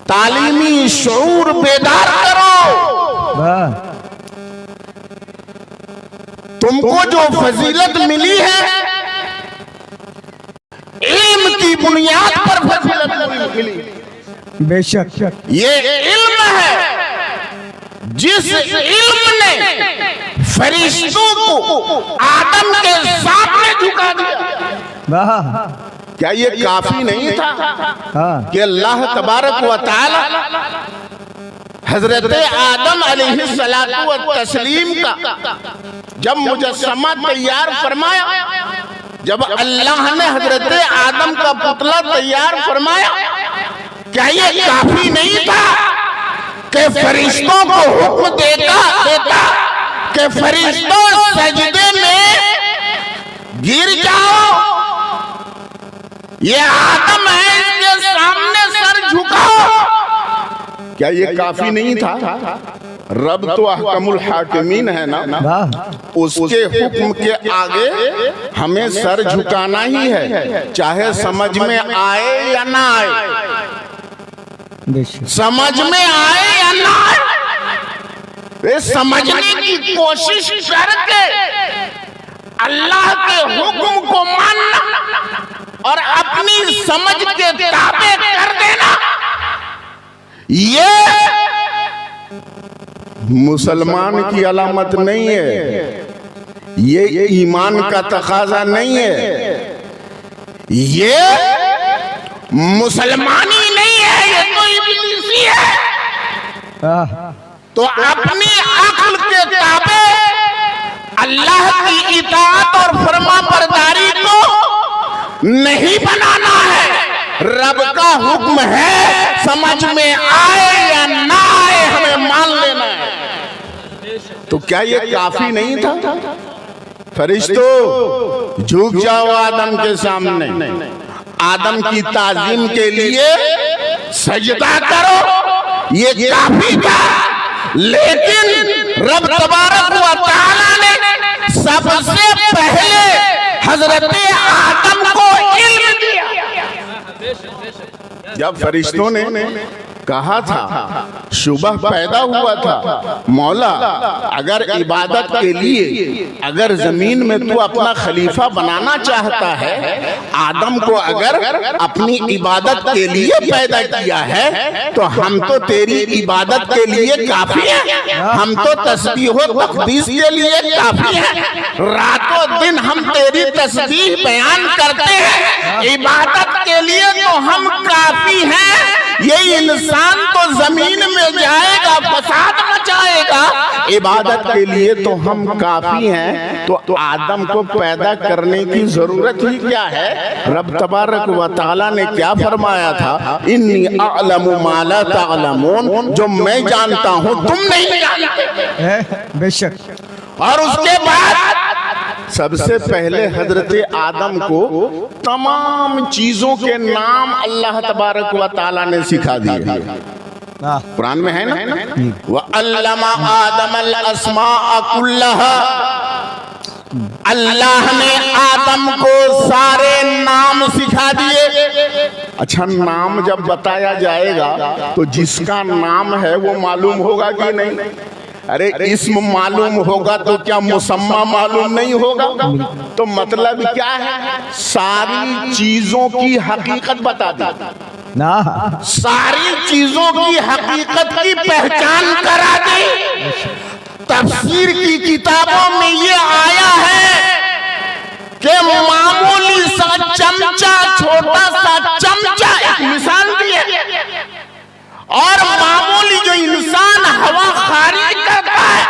تعلیمی شعور بیدار کرو. تم کو جو فضیلت ملی ہے علم کی بنیاد پر فضیلت ملی. بے شک. یہ علم ہے جس علم نے فرشتوں کو آدم کے سامنے جھکا دیا. کیا یہ کافی نہیں تھا کہ اللہ تبارک و تعالی حضرت آدم علیہ الصلوۃ والتسلیم کا جب مجسمہ تیار فرمایا، جب اللہ نے حضرت آدم کا پتلا تیار فرمایا، کیا یہ کافی نہیں تھا کہ فرشتوں کو حکم دیتا کہ فرشتوں سجدے میں گر جاؤ، یہ آدم ہے اس کے سامنے سر جھکاؤ؟ کیا یہ کافی نہیں تھا؟ رب تو احکم الحاکمین ہے نا، اس کے حکم کے آگے ہمیں سر جھکانا ہی ہے، چاہے سمجھ میں آئے یا نہ آئے. سمجھ میں آئے یا نہ آئے، سمجھنے کی کوشش کر کے اللہ کے حکم کو ماننا اور اپنی سمجھ کے تابع کر دینا، یہ مسلمان کی علامت نہیں ہے، یہ ایمان کا تقاضا نہیں ہے، یہ مسلمانی نہیں ہے، یہ تو ابلیسی ہے. تو اپنی عقل کے تابع اللہ کی اطاعت اور فرما برداری کو نہیں بنانا ہے. رب کا حکم ہے، سمجھ میں آئے یا نہ آئے ہمیں مان لینا ہے. تو کیا یہ کافی نہیں تھا؟ فرشتوں جھک جاؤ آدم کے سامنے، آدم کی تعظیم کے لیے سجدہ کرو، یہ کافی تھا. لیکن رب تبارک و تعالی نے سب سے پہلے حضرت آدم کو علم دیا. جب فرشتوں نے کہا تھا، شبہ پیدا ہوا تھا، مولا اگر عبادت کے لیے اگر زمین میں تو اپنا خلیفہ بنانا چاہتا ہے، آدم کو اگر اپنی عبادت کے لیے پیدا کیا ہے تو ہم تو تیری عبادت کے لیے کافی ہیں، ہم تو تسبیح و تقدیس کے لیے کافی ہیں، رات و دن ہم تیری تسبیح بیان کرتے ہیں، عبادت کے لیے تو ہم کافی ہیں. یہ انسان تو زمین میں جائے گا، فساد مچائے گا، عبادت کے لیے تو ہم کافی ہیں. تو آدم کو پیدا کرنے کی ضرورت ہی کیا ہے؟ رب تبارک و تعالی نے کیا فرمایا تھا؟ انی اعلم ما لا تعلمون، جو میں جانتا ہوں تم نہیں جانتے. بے شک. اور اس کے بعد سب سے پہلے حضرت آدم کو تمام چیزوں کے نام اللہ تبارک و تعالی نے سکھا دیے. قرآن میں ہے نا، وَعَلَّمَ آدَمَ الْأَسْمَاءَ كُلَّهَا، اللہ نے آدم کو سارے نام سکھا دیے. اچھا، نام جب بتایا جائے گا تو جس کا نام ہے وہ معلوم ہوگا کہ نہیں؟ ارے اسم معلوم ہوگا تو کیا مسمى معلوم نہیں ہوگا؟ تو مطلب کیا ہے؟ ساری چیزوں کی حقیقت بتا دی، ساری چیزوں کی حقیقت کی پہچان کرا دی. تفسیر کی کتابوں میں یہ آیا ہے کہ معمولی سا چمچہ، چھوٹا سا چمچہ، ایک مثال دی ہے، اور معمولی جو انسان ہوا خارج کرتا ہے.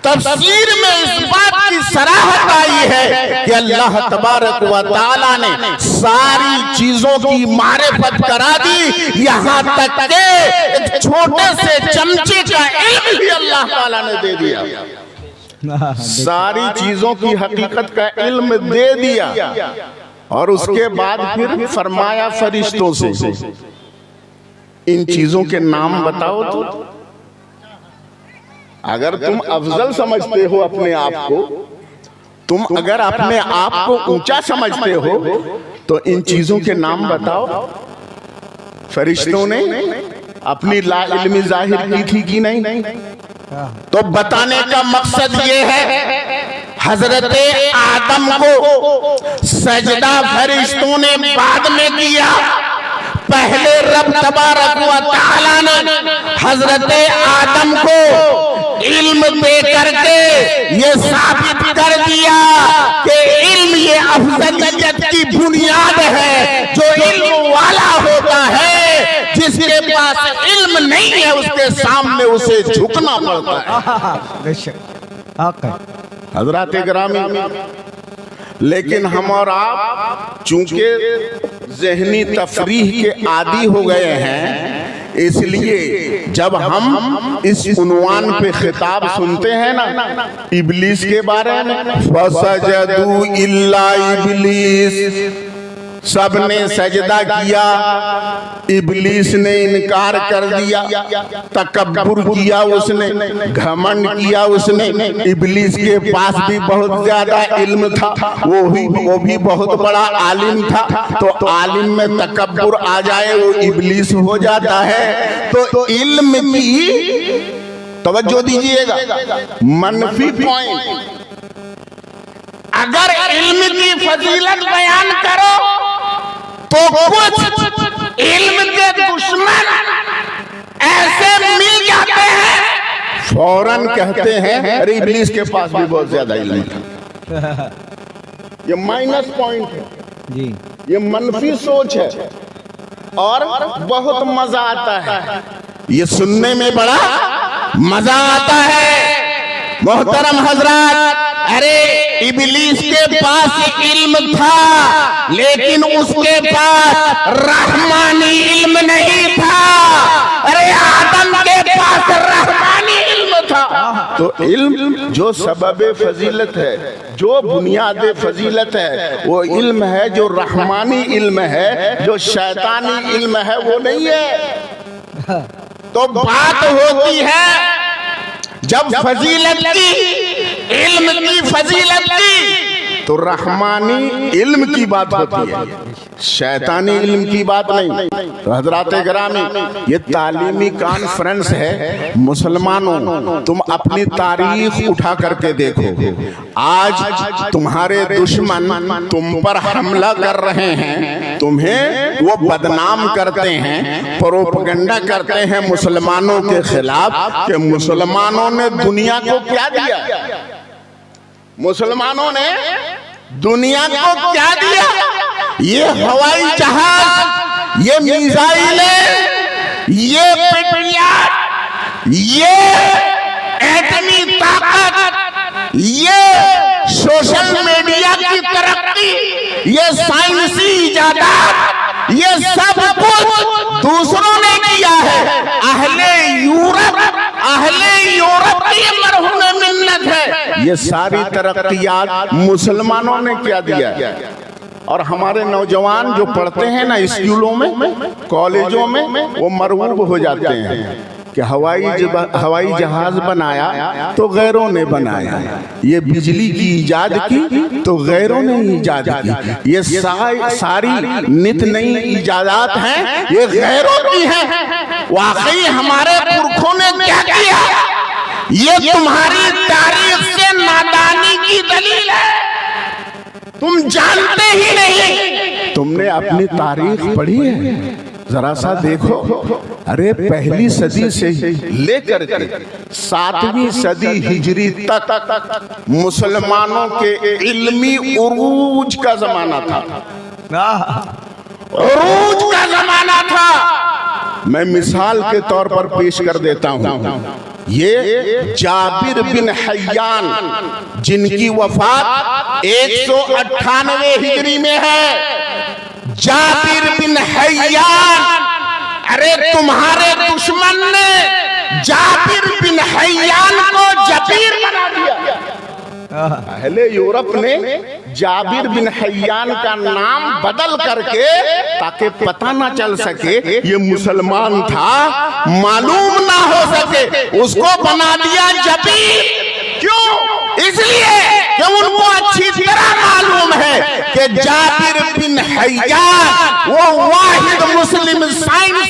تفسیر میں اس بات کی صراحت آئی ہے کہ اللہ تبارک و تعالی نے ساری چیزوں کی معرفت کرا دی، یہاں تک کہ ایک چھوٹے سے چمچے کا علم بھی اللہ تعالی نے دے دیا. ساری چیزوں کی حقیقت کا علم دے دیا. اور اس کے بعد پھر فرمایا فرشتوں سے ان چیزوں کے نام بتاؤ. تو اگر تم افضل سمجھتے ہو اپنے آپ کو، تم اگر اپنے آپ کو اونچا سمجھتے ہو تو ان چیزوں کے نام بتاؤ. فرشتوں نے اپنی لا علمی ظاہر کی تھی کہ نہیں؟ تو بتانے کا مقصد یہ ہے حضرت آدم کو سجدہ فرشتوں نے بعد میں کیا، پہلے رب تبارک و تعالی نے حضرت آدم کو علم دے کر کے یہ ثابت کر دیا کہ علم یہ افضلیت کی بنیاد ہے۔ جو علم والا ہوتا ہے، جس کے پاس علم نہیں ہے، اس کے سامنے اسے جھکنا پڑتا ہے۔ بے شک آقا حضرات گرامی، لیکن ہم اور آپ چونکہ ذہنی تفریح کے عادی ہو گئے ہیں، اس لیے جب ہم اس عنوان پہ خطاب سنتے ہیں نا ابلیس کے بارے میں، فَسَجَدُوا إِلَّا إِبْلِيسَ، سب نے سجدہ کیا، ابلیس نے انکار کر دیا، تکبر کیا، اس نے گھمنڈ کیا، اس نے۔ ابلیس کے پاس بھی بہت زیادہ علم تھا، وہ بھی بہت بڑا عالم تھا، تو عالم میں تکبر آ جائے وہ ابلیس ہو جاتا ہے۔ تو علم کی توجہ دیجئے گا، منفی پوائنٹ، اگر علم کی فضیلت بیان کرو تو کچھ علم کے دشمن ایسے مل جاتے ہیں، فوراً کہتے ہیں ارے ابلیس کے پاس بھی بہت زیادہ علم تھا۔ یہ مائنس پوائنٹ ہے جی، یہ منفی سوچ ہے، اور بہت مزہ آتا ہے، یہ سننے میں بڑا مزہ آتا ہے۔ محترم حضرات، ارے ابلیس کے پاس علم تھا لیکن اس کے پاس رحمانی علم نہیں تھا، ارے آدم کے پاس رحمانی علم تھا۔ تو علم جو سبب فضیلت ہے، جو بنیاد فضیلت ہے، وہ علم ہے جو رحمانی علم ہے، جو شیطانی علم ہے وہ نہیں ہے۔ تو بات ہوتی ہے جب فضیلت کی، علم کی فضیلت کی، تو رحمانی علم کی بات ہوتی ہے، شیطانی علم کی بات نہیں۔ تو حضرات گرامی، یہ تعلیمی کانفرنس ہے مسلمانوں، تم اپنی تاریخ اٹھا کر کے دیکھو، آج تمہارے دشمن تم پر حملہ کر رہے ہیں، تمہیں وہ بدنام کرتے ہیں، پروپیگنڈا کرتے ہیں مسلمانوں کے خلاف کہ مسلمانوں نے دنیا کو کیا دیا، مسلمانوں نے دنیا کو کیا دیا، یہ ہوائی جہاز، یہ میزائلیں، یہ پٹریاٹ، یہ ایٹمی طاقت، یہ سوشل میڈیا کی ترقی، یہ سائنسی ایجادات، یہ سب کچھ دوسروں نے کیا ہے۔ اہل یورپ کی مرہون منت ہے، یہ ساری ترقیات مسلمانوں نے کیا دیا۔ اور ہمارے نوجوان جو پڑھتے ہیں نا اسکولوں میں، کالجوں میں، وہ مرغوب ہو جاتے ہیں کہ ہوائی جہاز بنایا تو غیروں نے بنایا، یہ بجلی کی ایجاد کی تو غیروں نے ایجاد کی، یہ ساری نت نئی ایجادات ہیں، یہ غیروں کی ہیں۔ واقعی ہمارے پرکھوں نے کیا کیا، یہ تمہاری تاریخ سے نادانی کی دلیل ہے، تم جانتے ہی نہیں۔ تم نے اپنی تاریخ پڑھی ہے؟ ذرا سا دیکھو، ارے پہلی صدی سے لے کر کے 7ویں صدی ہجری تک مسلمانوں کے علمی عروج کا زمانہ تھا، عروج کا زمانہ تھا۔ میں مثال کے طور پر پیش کر دیتا ہوں، یہ جابر بن حیان جن کی وفات 198 ہجری میں ہے، جابر بن حیان، ارے تمہارے دشمن نے جابر بن حیان کو جبیر بنا دیا۔ اہل یورپ نے جابر بن حیان کا نام بدل کر کے تاکہ پتہ نہ چل سکے یہ مسلمان تھا، معلوم نہ ہو سکے، اس کو بنا دیا جبیر۔ کیوں؟ اس لیے کہ ان کو اچھی طرح معلوم ہے کہ جابر بن حیان وہ واحد مسلم سائنس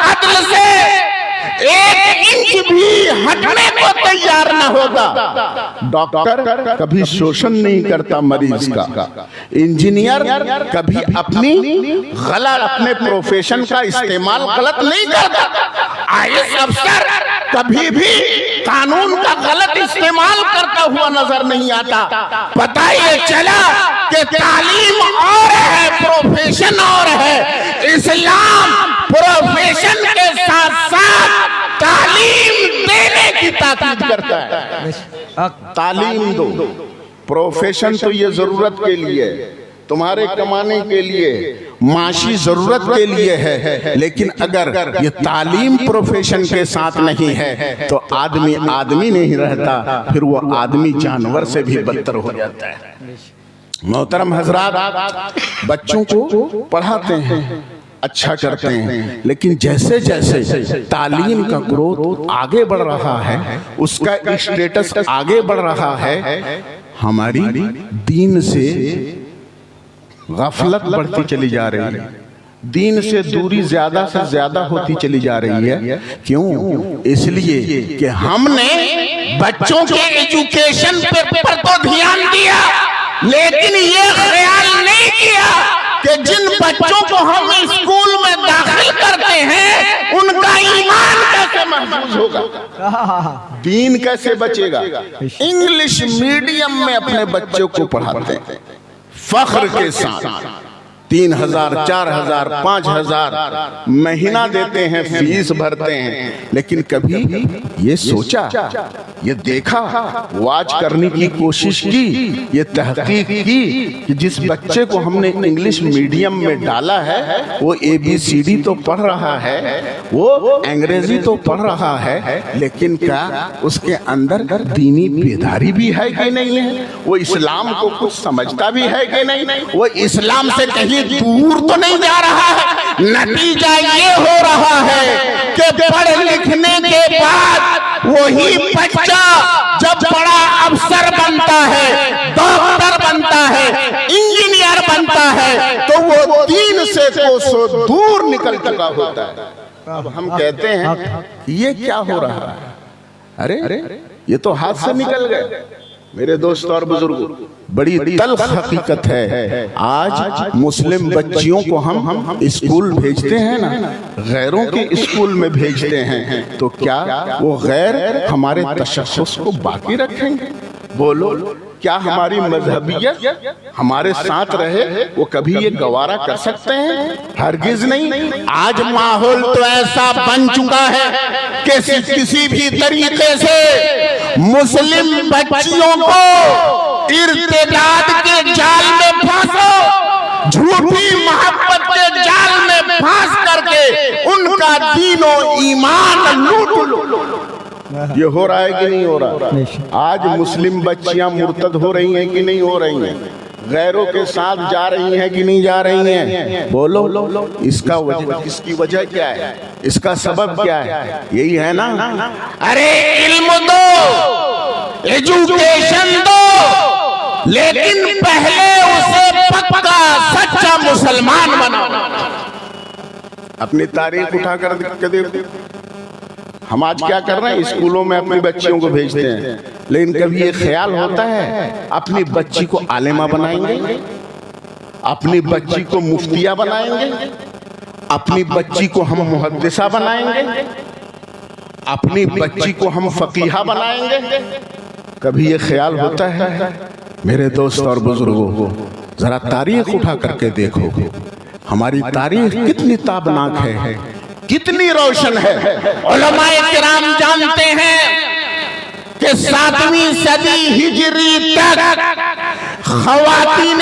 عدل سے ایک انچ بھی ہٹنے کو تیار نہ ہوگا۔ ڈاکٹر کبھی شوشن نہیں کرتا مریض کا، انجینئر کبھی اپنے پروفیشن کا استعمال غلط نہیں کرتا، آئیس افسر کبھی بھی قانون کا غلط استعمال کرتا ہوا نظر نہیں آتا۔ پتہ یہ چلا کہ تعلیم اور ہے، پروفیشن اور ہے۔ اسلام پروفیشن کے ساتھ ساتھ تعلیم دینے کی تاکید کرتا ہے۔ تعلیم دو، پروفیشن تو یہ ضرورت کے لیے، تمہارے کمانے کے لیے، معاشی ضرورت کے لیے ہے، لیکن اگر یہ تعلیم پروفیشن کے ساتھ نہیں ہے تو آدمی نہیں رہتا، پھر وہ آدمی جانور سے بھی بدتر ہو جاتا ہے۔ محترم حضرات، بچوں کو پڑھاتے ہیں، اچھا کرتے ہیں، لیکن جیسے جیسے تعلیم کا گروتھ آگے بڑھ رہا ہے، اس کا اسٹیٹس آگے بڑھ رہا ہے، ہماری دین سے غفلت بڑھتی چلی جا رہی ہے، دین سے دوری زیادہ سے زیادہ ہوتی چلی جا رہی ہے۔ کیوں؟ اس لیے کہ ہم نے بچوں کے ایجوکیشن پر تو دھیان دیا، لیکن یہ خیال نہیں کیا کہ جن بچوں کو ہم اسکول میں داخل کرتے ہیں ان کا ایمان کیسے محفوظ ہوگا، دین کیسے بچے گا۔ انگلش میڈیم میں اپنے بچوں کو پڑھاتے ہیں فخر کے ساتھ، 3000 4000 5000 مہینہ دیتے ہیں، فیس بھرتے ہیں، لیکن کبھی یہ سوچا، یہ دیکھا، واچ کرنے کی کوشش کی، یہ تحقیق کی کہ جس بچے کو ہم نے انگلش میڈیم میں ڈالا ہے وہ ABCD تو پڑھ رہا ہے، وہ انگریزی تو پڑھ رہا ہے، لیکن کیا اس کے اندر دینی بیداری بھی ہے کہ نہیں ہے؟ وہ اسلام کو کچھ سمجھتا بھی ہے کہ نہیں؟ وہ اسلام سے کہیں دور تو نہیں جا رہا ہے؟ نتیجہ یہ ہو رہا ہے کہ پڑھ لکھنے کے بعد وہی بچہ جب بڑا افسر بنتا ہے، ڈاکٹر بنتا ہے، انجینئر بنتا ہے، تو وہ دین سے کوسوں دور نکل چکا ہوتا ہے۔ اب ہم کہتے ہیں یہ کیا ہو رہا ہے؟ ارے یہ تو ہاتھ سے نکل گئے۔ میرے دوست اور بزرگوں، بڑی تلخ حقیقت ہے، آج مسلم بچیوں کو ہم اسکول بھیجتے ہیں نا، غیروں کے اسکول میں بھیجتے ہیں، تو کیا وہ غیر ہمارے تشخص کو باقی رکھیں گے؟ بولو، کیا ہماری مذہبیت ہمارے ساتھ رہے وہ کبھی یہ گوارا کر سکتے ہیں؟ ہرگز نہیں۔ آج ماحول تو ایسا بن چکا ہے کہ کسی بھی طریقے سے مسلم بچیوں کو ارتداد کے جال میں پھانسو، جھوٹی محبت کے جال میں پھانس کر کے ان کا دین و ایمان لوٹ لو۔ یہ ہو رہا ہے کہ نہیں ہو رہا؟ آج مسلم بچیاں مرتد ہو رہی ہیں کہ نہیں ہو رہی ہیں؟ غیروں کے ساتھ جا رہی ہیں کہ نہیں جا رہی ہیں؟ بولو، اس کی وجہ کیا ہے؟ اس کا سبب کیا ہے؟ یہی ہے نا، ارے علم دو، ایجوکیشن دو، لیکن پہلے اسے پکا سچا مسلمان بناؤ۔ اپنی تاریخ اٹھا کر دیکھو، ہم آج کیا کر رہے ہیں؟ اسکولوں میں اپنی بچیوں کو بھیجتے ہیں، لیکن کبھی یہ خیال ہوتا ہے اپنی بچی کو عالمہ بنائیں گے، اپنی بچی کو مفتیہ بنائیں گے، اپنی بچی کو ہم محدثہ بنائیں گے، اپنی بچی کو ہم فقیہہ بنائیں گے؟ کبھی یہ خیال ہوتا ہے؟ میرے دوست اور بزرگوں، ذرا تاریخ اٹھا کر کے دیکھو، ہماری تاریخ کتنی تابناک ہے، کتنی روشن ہے۔ علماء کرام جانتے ہیں کہ 7ویں صدی ہجری تک خواتین